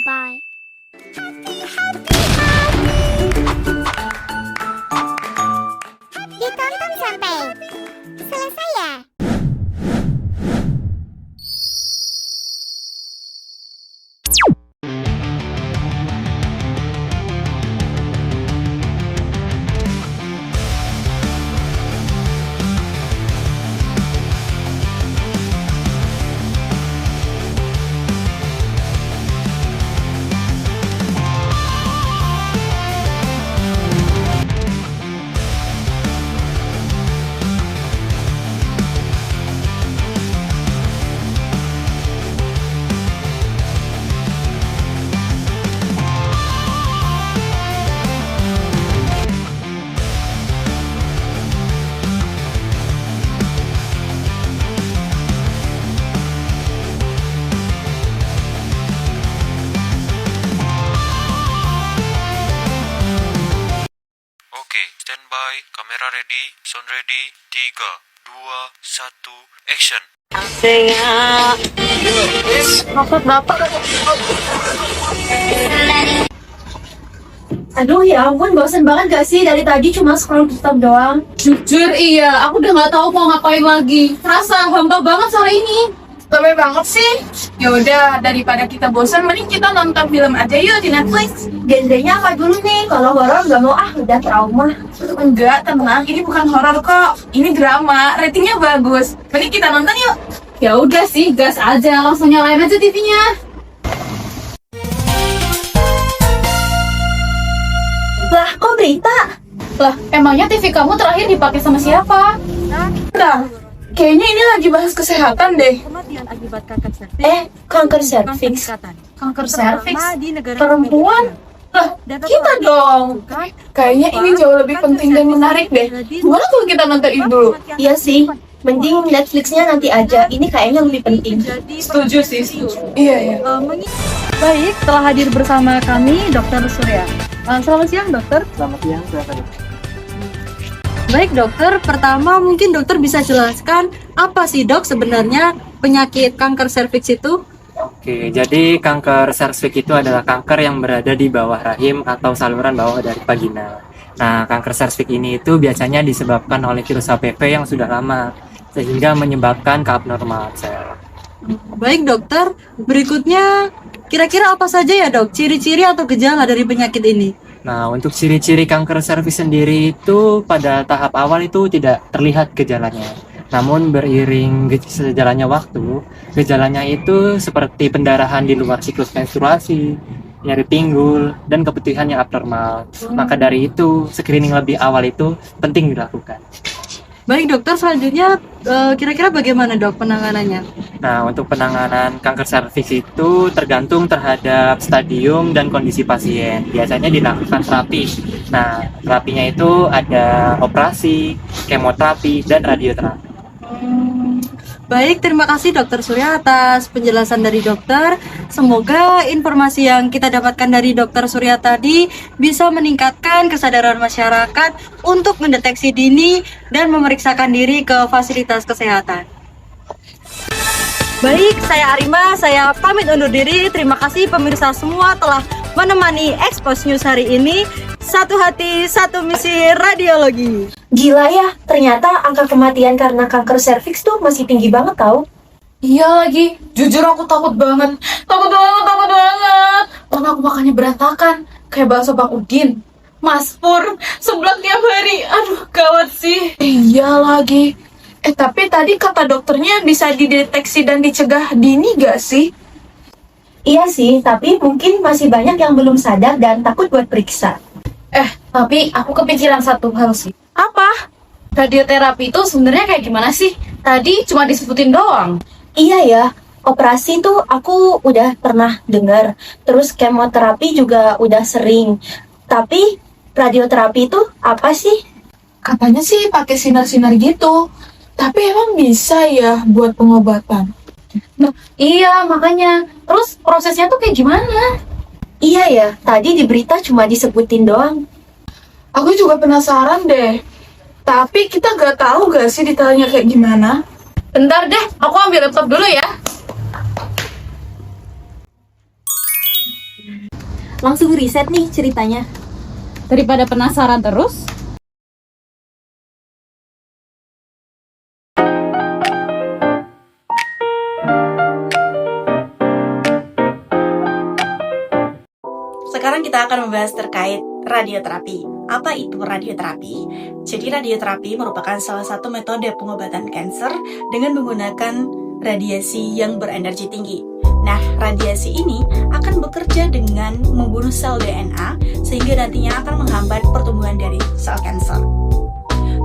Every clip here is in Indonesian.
Bye-bye. Ditonton sampai selesai ya. Oke, standby, kamera ready, sound ready, 3, 2, 1, action. Maksud Bapak? Aduh ya ampun, bosan banget gak sih? Dari tadi cuma scroll TikTok doang. Jujur iya, aku udah nggak tahu mau ngapain lagi. Terasa hampa banget sore ini. Capek banget sih. Ya udah, daripada kita bosan, mending kita nonton film aja yuk di Netflix. Genrenya apa dulu nih? Kalau horor gak mau udah trauma. Enggak, tenang, ini bukan horor kok. Ini drama, ratingnya bagus. Mending kita nonton yuk. Ya udah sih, gas aja, langsung nyalain aja TV-nya. Lah, kok berita? Lah, emangnya TV kamu terakhir dipakai sama siapa? Nah, kayaknya ini lagi bahas kesehatan deh. Kematian akibat kanker serviks. Kanker serviks. Kanker serviks. Di negara Perempuan? Lah, kita dong. Kayaknya ini jauh lebih penting dan menarik deh. Gimana kalau kita nonton ini dulu? Iya sih, mending Netflixnya nanti aja. Ini kayaknya lebih penting. Setuju sih, setuju. Iya, iya. Baik, telah hadir bersama kami Dr. Surya. Selamat siang, Dokter. Selamat siang, silakan. Baik, Dokter. Pertama, mungkin Dokter bisa jelaskan apa sih, Dok, sebenarnya penyakit kanker serviks itu? Oke, jadi kanker serviks itu adalah kanker yang berada di bawah rahim atau saluran bawah dari vagina. Nah, kanker serviks ini itu biasanya disebabkan oleh virus HPV yang sudah lama, sehingga menyebabkan keabnormalan sel. Baik, Dokter. Berikutnya, kira-kira apa saja ya, Dok, ciri-ciri atau gejala dari penyakit ini? Nah, untuk ciri-ciri kanker serviks sendiri itu pada tahap awal itu tidak terlihat gejalanya. Namun beriring sejalannya waktu, gejalanya itu seperti pendarahan di luar siklus menstruasi, nyeri pinggul, dan keputihan yang abnormal. Maka dari itu, screening lebih awal itu penting dilakukan. Baik, Dokter. Selanjutnya, kira-kira bagaimana, Dok, penanganannya? Nah, untuk penanganan kanker serviks itu tergantung terhadap stadium dan kondisi pasien. Biasanya dilakukan terapi. Nah, terapinya itu ada operasi, kemoterapi, dan radioterapi. Baik, terima kasih Dokter Surya atas penjelasan dari dokter. Semoga informasi yang kita dapatkan dari Dokter Surya tadi bisa meningkatkan kesadaran masyarakat untuk mendeteksi dini dan memeriksakan diri ke fasilitas kesehatan. Baik, saya Arima, saya pamit undur diri. Terima kasih pemirsa semua telah menemani Expose News hari ini. Satu hati, satu misi radiologi. Gila ya, ternyata angka kematian karena kanker serviks tuh masih tinggi banget tau. Iya lagi, jujur aku takut banget. Takut banget. Karena aku makannya berantakan, kayak bakso Bang Udin. Mas Pur, seblak tiap hari. Aduh, gawat sih. Iya lagi. Tapi tadi kata dokternya bisa dideteksi dan dicegah dini gak sih? Iya sih, tapi mungkin masih banyak yang belum sadar dan takut buat periksa. Tapi aku kepikiran satu hal sih. Apa? Radioterapi itu sebenarnya kayak gimana sih? Tadi cuma disebutin doang. Iya ya, operasi tuh aku udah pernah dengar. Terus kemoterapi juga udah sering. Tapi radioterapi itu apa sih? Katanya sih pakai sinar-sinar gitu. Tapi emang bisa ya buat pengobatan? Nah, iya makanya. Terus prosesnya tuh kayak gimana? Iya ya, tadi di berita cuma disebutin doang. Aku juga penasaran deh. Tapi kita gak tahu gak sih detailnya kayak gimana? Bentar deh, aku ambil laptop dulu ya. langsung riset nih ceritanya. Daripada penasaran terus. Sekarang kita akan membahas terkait radioterapi. Apa itu radioterapi? Jadi radioterapi merupakan salah satu metode pengobatan kanker dengan menggunakan radiasi yang berenergi tinggi. Nah, radiasi ini akan bekerja dengan membunuh sel DNA sehingga nantinya akan menghambat pertumbuhan dari sel kanker.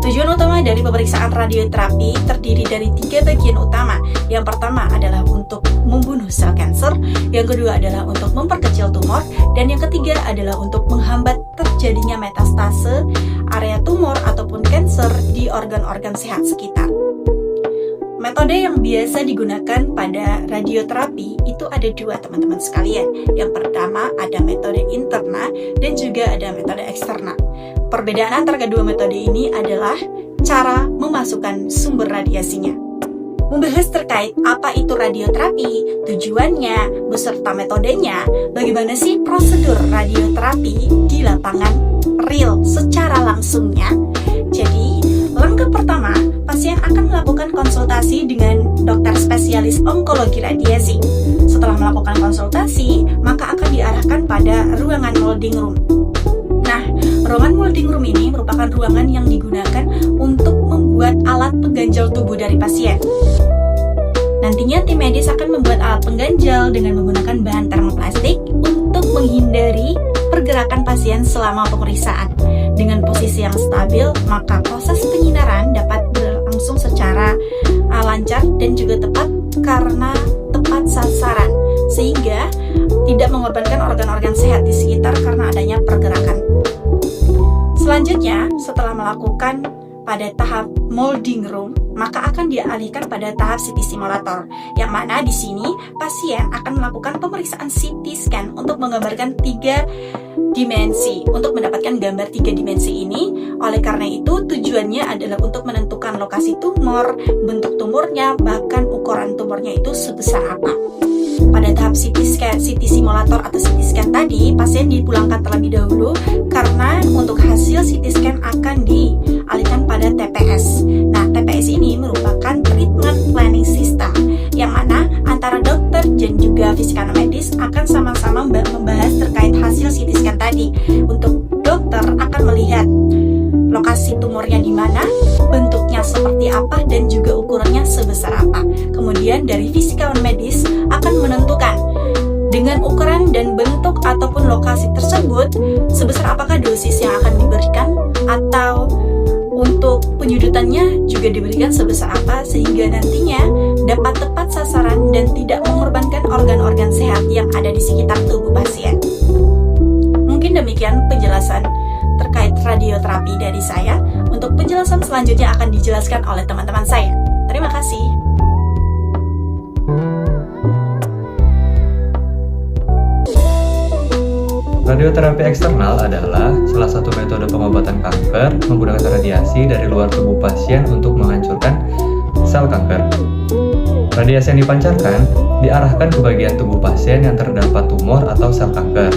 Tujuan utama dari pemeriksaan radioterapi terdiri dari 3 bagian utama. Yang pertama adalah untuk membunuh sel kanker, yang kedua adalah untuk memperkecil tumor, dan yang ketiga adalah untuk menghambat terjadinya metastase area tumor ataupun kanker di organ-organ sehat sekitar. Metode yang biasa digunakan pada radioterapi itu ada 2, teman-teman sekalian. Yang pertama ada metode interna dan juga ada metode eksterna. Perbedaan antara kedua metode ini adalah cara memasukkan sumber radiasinya. Membahas terkait apa itu radioterapi, tujuannya, beserta metodenya, bagaimana sih prosedur radioterapi di lapangan real secara langsungnya. Jadi, langkah pertama, pasien akan melakukan konsultasi dengan dokter spesialis onkologi radiasi. Setelah melakukan konsultasi, maka akan diarahkan pada ruangan molding room. Nah, ruangan molding room ini merupakan ruangan yang digunakan untuk membuat alat pengganjal tubuh dari pasien. Nantinya tim medis akan membuat alat pengganjal dengan menggunakan bahan termoplastik untuk menghindari pergerakan pasien selama pemeriksaan. Dengan posisi yang stabil, maka proses penyinaran dapat berlangsung secara lancar dan juga tepat karena tepat sasaran, sehingga tidak mengorbankan organ-organ sehat di sekitar karena adanya pergerakan. Selanjutnya, setelah melakukan pada tahap molding room, maka akan dialihkan pada tahap CT simulator, yang mana di sini pasien akan melakukan pemeriksaan CT scan untuk menggambarkan 3 dimensi. Untuk mendapatkan gambar 3 dimensi ini, oleh karena itu tujuannya adalah untuk menentukan lokasi tumor, bentuk tumornya, bahkan ukuran tumornya itu sebesar apa. Pada tahap CT simulator atau CT scan tadi, pasien dipulangkan terlebih dahulu karena untuk hasil CT scan akan dialihkan pada TPS. Nah, TPS ini merupakan treatment planning system, yang mana antara dokter dan juga fisika medis akan sama-sama membahas terkait hasil CT scan tadi. Untuk dokter akan melihat lokasi tumornya di mana, bentuknya seperti apa, dan juga ukurannya sebesar apa. Kemudian dari fisikawan medis akan menentukan dengan ukuran dan bentuk ataupun lokasi tersebut sebesar apakah dosis yang akan diberikan, atau untuk penyudutannya juga diberikan sebesar apa, sehingga nantinya dapat tepat sasaran dan tidak mengorbankan organ-organ sehat yang ada di sekitar tubuh pasien. Mungkin demikian penjelasan terkait radioterapi dari saya. Untuk penjelasan selanjutnya akan dijelaskan oleh teman-teman saya. Terima kasih. Radioterapi eksternal adalah salah satu metode pengobatan kanker menggunakan radiasi dari luar tubuh pasien untuk menghancurkan sel kanker. Radiasi yang dipancarkan diarahkan ke bagian tubuh pasien yang terdapat tumor atau sel kanker.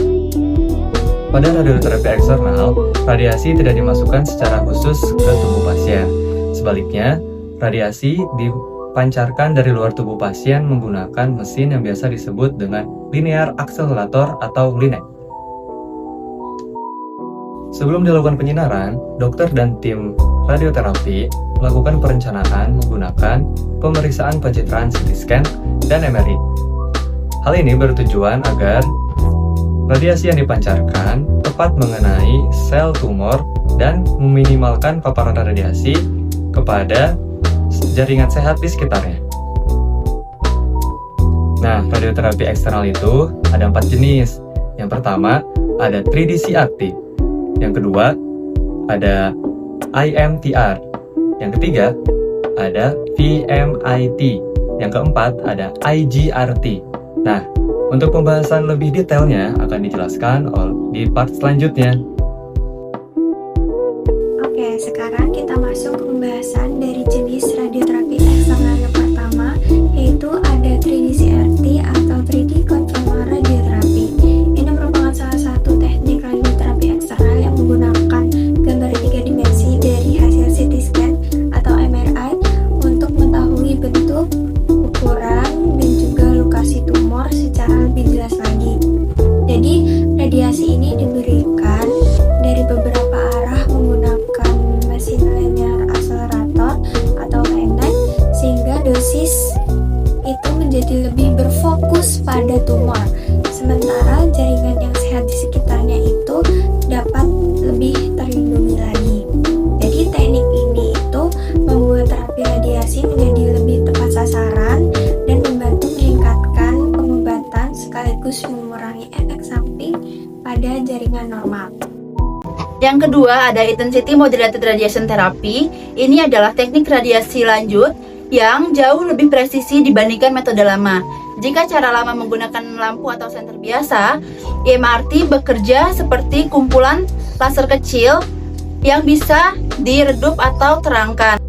Pada radioterapi eksternal, radiasi tidak dimasukkan secara khusus ke tubuh pasien. Sebaliknya, radiasi dipancarkan dari luar tubuh pasien menggunakan mesin yang biasa disebut dengan linear accelerator atau LINAC. Sebelum dilakukan penyinaran, dokter dan tim radioterapi melakukan perencanaan menggunakan pemeriksaan pencitraan CT scan dan MRI. Hal ini bertujuan agar radiasi yang dipancarkan tepat mengenai sel tumor dan meminimalkan paparan radiasi kepada jaringan sehat di sekitarnya. Nah, radioterapi eksternal itu ada 4 jenis. Yang pertama, ada 3D CRT. Yang kedua, ada IMTR. Yang ketiga, ada VMIT. Yang keempat, ada IGRT. Nah, untuk pembahasan lebih detailnya akan dijelaskan di part selanjutnya. Oke, sekarang kita masuk ke pembahasan dari jenis radioterapi eksternal yang pertama, yaitu ada 3D CRT atau 3D conventional radiotherapy. Ini merupakan salah satu tumor. Sementara jaringan yang sehat di sekitarnya itu dapat lebih terlindungi lagi. Jadi teknik ini itu membuat terapi radiasi menjadi lebih tepat sasaran dan membantu meningkatkan pengobatan sekaligus mengurangi efek samping pada jaringan normal. Yang kedua ada intensity modulated radiation therapy. Ini adalah teknik radiasi lanjut yang jauh lebih presisi dibandingkan metode lama. Jika cara lama menggunakan lampu atau senter biasa, IMRT bekerja seperti kumpulan laser kecil yang bisa diredup atau terangkan.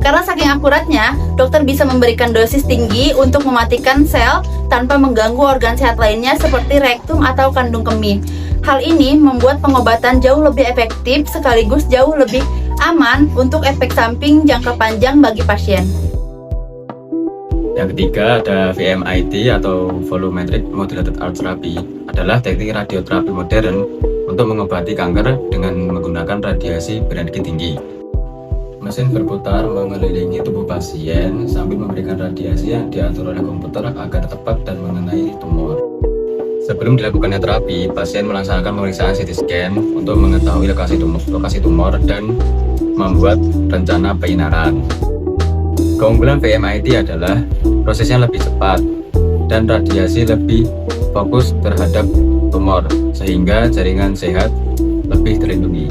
Karena saking akuratnya, dokter bisa memberikan dosis tinggi untuk mematikan sel tanpa mengganggu organ sehat lainnya seperti rektum atau kandung kemih. Hal ini membuat pengobatan jauh lebih efektif sekaligus jauh lebih aman untuk efek samping jangka panjang bagi pasien. Yang ketiga ada VMIT atau Volumetric Modulated Arc Therapy, adalah teknik radioterapi modern untuk mengobati kanker dengan menggunakan radiasi berenergi tinggi. Mesin berputar mengelilingi tubuh pasien sambil memberikan radiasi yang diatur oleh komputer agar tepat dan mengenai tumor. Sebelum dilakukannya terapi, pasien melaksanakan pemeriksaan CT scan untuk mengetahui lokasi tumor dan membuat rencana penyinaran. Keunggulan VMIT adalah prosesnya lebih cepat dan radiasi lebih fokus terhadap tumor, sehingga jaringan sehat lebih terlindungi.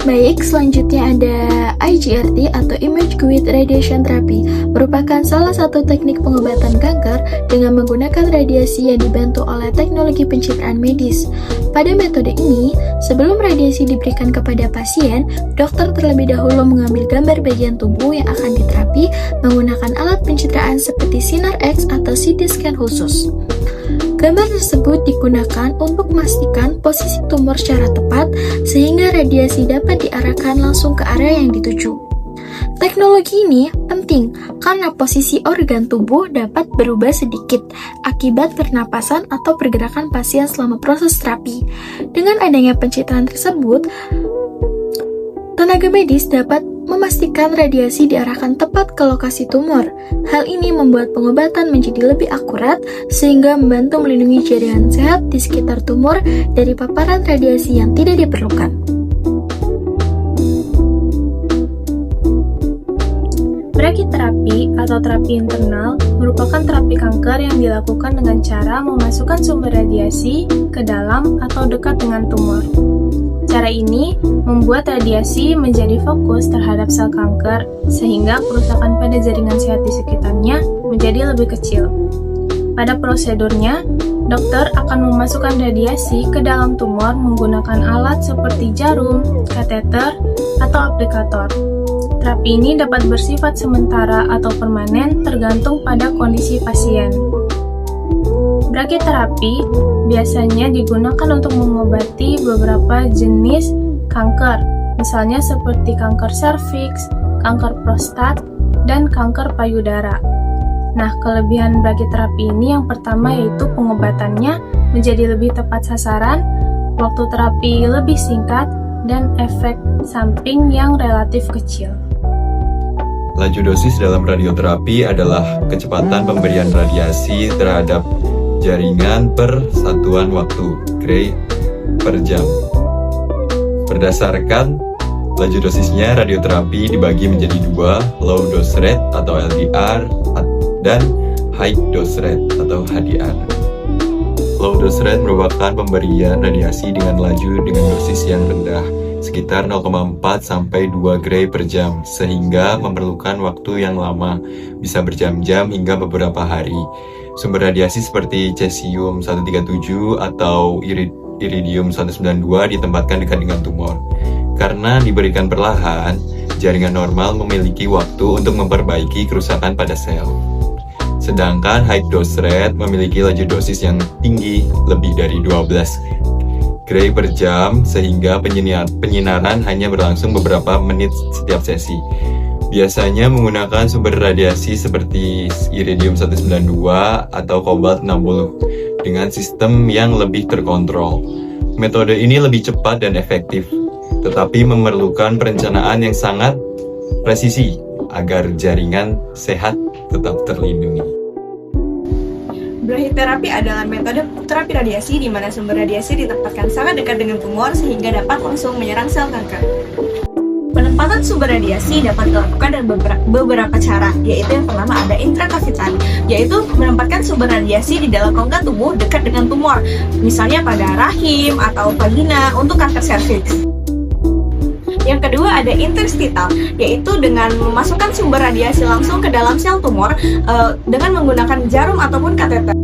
Baik, selanjutnya ada IGRT atau Image Guided Radiation Therapy, merupakan salah satu teknik pengobatan kanker dengan menggunakan radiasi yang dibantu oleh teknologi pencitraan medis. Pada metode ini, sebelum radiasi diberikan kepada pasien, dokter terlebih dahulu mengambil gambar bagian tubuh yang akan diterapi menggunakan alat pencitraan seperti sinar X atau CT scan khusus. Gambar tersebut digunakan untuk memastikan posisi tumor secara tepat sehingga radiasi dapat diarahkan langsung ke area yang dituju. Teknologi ini penting karena posisi organ tubuh dapat berubah sedikit akibat pernapasan atau pergerakan pasien selama proses terapi. Dengan adanya pencitraan tersebut, tenaga medis dapat memastikan radiasi diarahkan tepat ke lokasi tumor. Hal ini membuat pengobatan menjadi lebih akurat sehingga membantu melindungi jaringan sehat di sekitar tumor dari paparan radiasi yang tidak diperlukan. Brachytherapy atau terapi internal merupakan terapi kanker yang dilakukan dengan cara memasukkan sumber radiasi ke dalam atau dekat dengan tumor. Cara ini membuat radiasi menjadi fokus terhadap sel kanker sehingga kerusakan pada jaringan sehat di sekitarnya menjadi lebih kecil. Pada prosedurnya, dokter akan memasukkan radiasi ke dalam tumor menggunakan alat seperti jarum, kateter, atau aplikator. Terapi ini dapat bersifat sementara atau permanen tergantung pada kondisi pasien. Brachytherapy biasanya digunakan untuk mengobati beberapa jenis kanker, misalnya seperti kanker serviks, kanker prostat, dan kanker payudara. Nah, kelebihan brachytherapy ini yang pertama yaitu pengobatannya menjadi lebih tepat sasaran, waktu terapi lebih singkat, dan efek samping yang relatif kecil. Laju dosis dalam radioterapi adalah kecepatan pemberian radiasi terhadap jaringan per satuan waktu, Gray per jam. Berdasarkan laju dosisnya, radioterapi dibagi menjadi dua, low dose rate atau LDR dan high dose rate atau HDR. Low dose rate merupakan pemberian radiasi dengan laju dengan dosis yang rendah, sekitar 0,4 sampai 2 Gray per jam, sehingga memerlukan waktu yang lama, bisa berjam-jam hingga beberapa hari. Sumber radiasi seperti cesium-137 atau iridium-192 ditempatkan dekat dengan tumor. Karena diberikan perlahan, jaringan normal memiliki waktu untuk memperbaiki kerusakan pada sel. Sedangkan high dose rate memiliki laju dosis yang tinggi, lebih dari 12 Gray per jam, sehingga penyinaran hanya berlangsung beberapa menit setiap sesi. Biasanya menggunakan sumber radiasi seperti iridium-192 atau kobalt-60 dengan sistem yang lebih terkontrol. Metode ini lebih cepat dan efektif, tetapi memerlukan perencanaan yang sangat presisi agar jaringan sehat tetap terlindungi. Brachytherapy adalah metode terapi radiasi di mana sumber radiasi ditempatkan sangat dekat dengan tumor sehingga dapat langsung menyerang sel kanker. Penempatan sumber radiasi dapat dilakukan dengan beberapa cara, yaitu yang pertama ada intrakavital, yaitu menempatkan sumber radiasi di dalam rongga tubuh dekat dengan tumor, misalnya pada rahim atau vagina untuk kanker serviks. Yang kedua ada interstital, yaitu dengan memasukkan sumber radiasi langsung ke dalam sel tumor dengan menggunakan jarum ataupun kateter.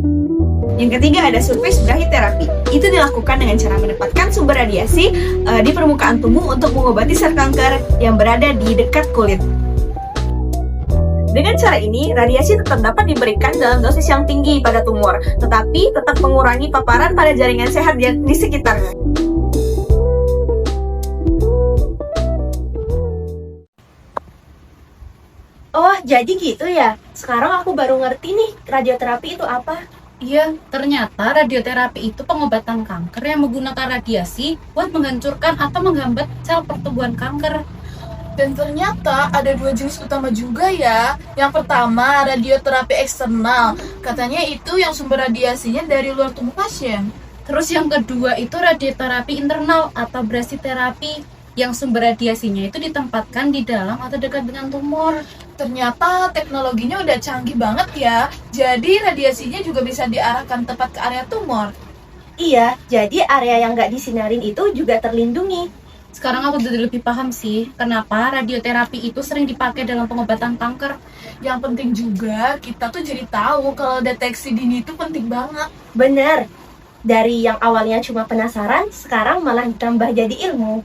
Yang ketiga ada surface brachytherapy. Itu dilakukan dengan cara menempatkan sumber radiasi di permukaan tubuh untuk mengobati sel kanker yang berada di dekat kulit. Dengan cara ini, radiasi tetap dapat diberikan dalam dosis yang tinggi pada tumor, tetapi tetap mengurangi paparan pada jaringan sehat di sekitarnya. Oh, jadi gitu ya? Sekarang aku baru ngerti nih, radioterapi itu apa. Iya, ternyata radioterapi itu pengobatan kanker yang menggunakan radiasi buat menghancurkan atau menghambat sel pertumbuhan kanker. Dan ternyata ada 2 jenis utama juga ya. Yang pertama, radioterapi eksternal. Katanya itu yang sumber radiasinya dari luar tubuh pasien. Terus yang kedua itu radioterapi internal atau brachytherapy yang sumber radiasinya itu ditempatkan di dalam atau dekat dengan tumor. Ternyata teknologinya udah canggih banget ya. Jadi radiasinya juga bisa diarahkan tepat ke area tumor. Iya, jadi area yang nggak disinarin itu juga terlindungi. Sekarang aku jadi lebih paham sih, kenapa radioterapi itu sering dipakai dalam pengobatan kanker. Yang penting juga, kita tuh jadi tahu kalau deteksi dini itu penting banget. Bener, dari yang awalnya cuma penasaran, sekarang malah ditambah jadi ilmu.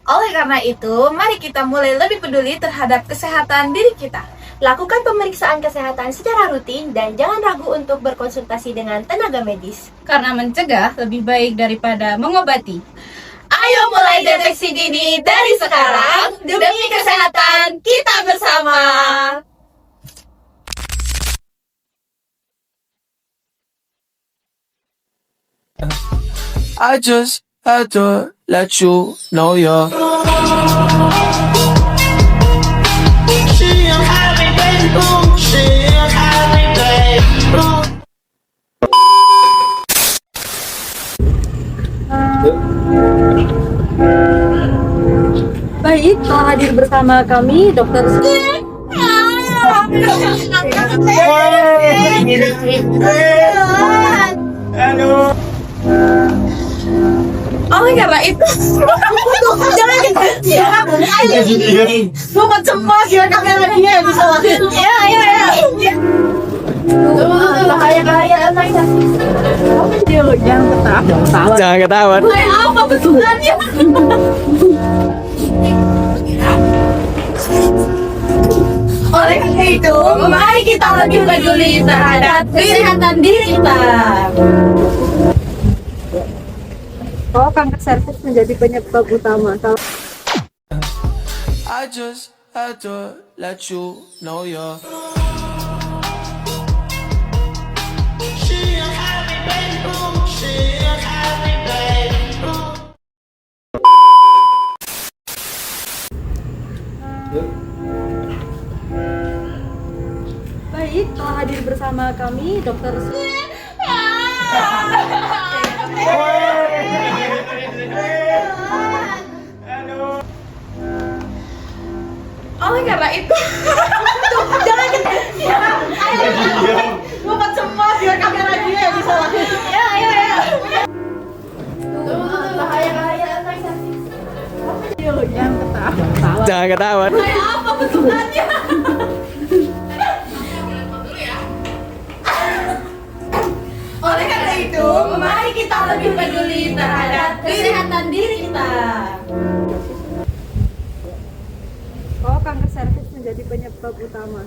Oleh karena itu, mari kita mulai lebih peduli terhadap kesehatan diri kita. Lakukan pemeriksaan kesehatan secara rutin dan jangan ragu untuk berkonsultasi dengan tenaga medis. Karena mencegah lebih baik daripada mengobati. Ayo mulai deteksi dini dari sekarang demi kesehatan kita bersama. I just had to let you know you're Baik, telah hadir bersama kami Dokter Oleh karena itu, jangan bukan cemas ya kamera dia bisa lakuin. Ya. Bahaya. jangan ketahuan. Apa bentukannya? Oleh karena itu, mari kita lebih peduli terhadap kesehatan diri kita. Oh, kanker serviks menjadi penyebab utama. I just had to let you know you're Baik, telah hadir bersama kami Dokter Oleh karena itu, jangan bukan cemas biar kamera dia yang bisa lakuin. Ya. Bahaya. jangan ketahuan. Apa bentukannya? Oleh karena itu, mari kita lebih peduli terhadap kesehatan diri kita. Oh, kanker serviks menjadi penyebab utama.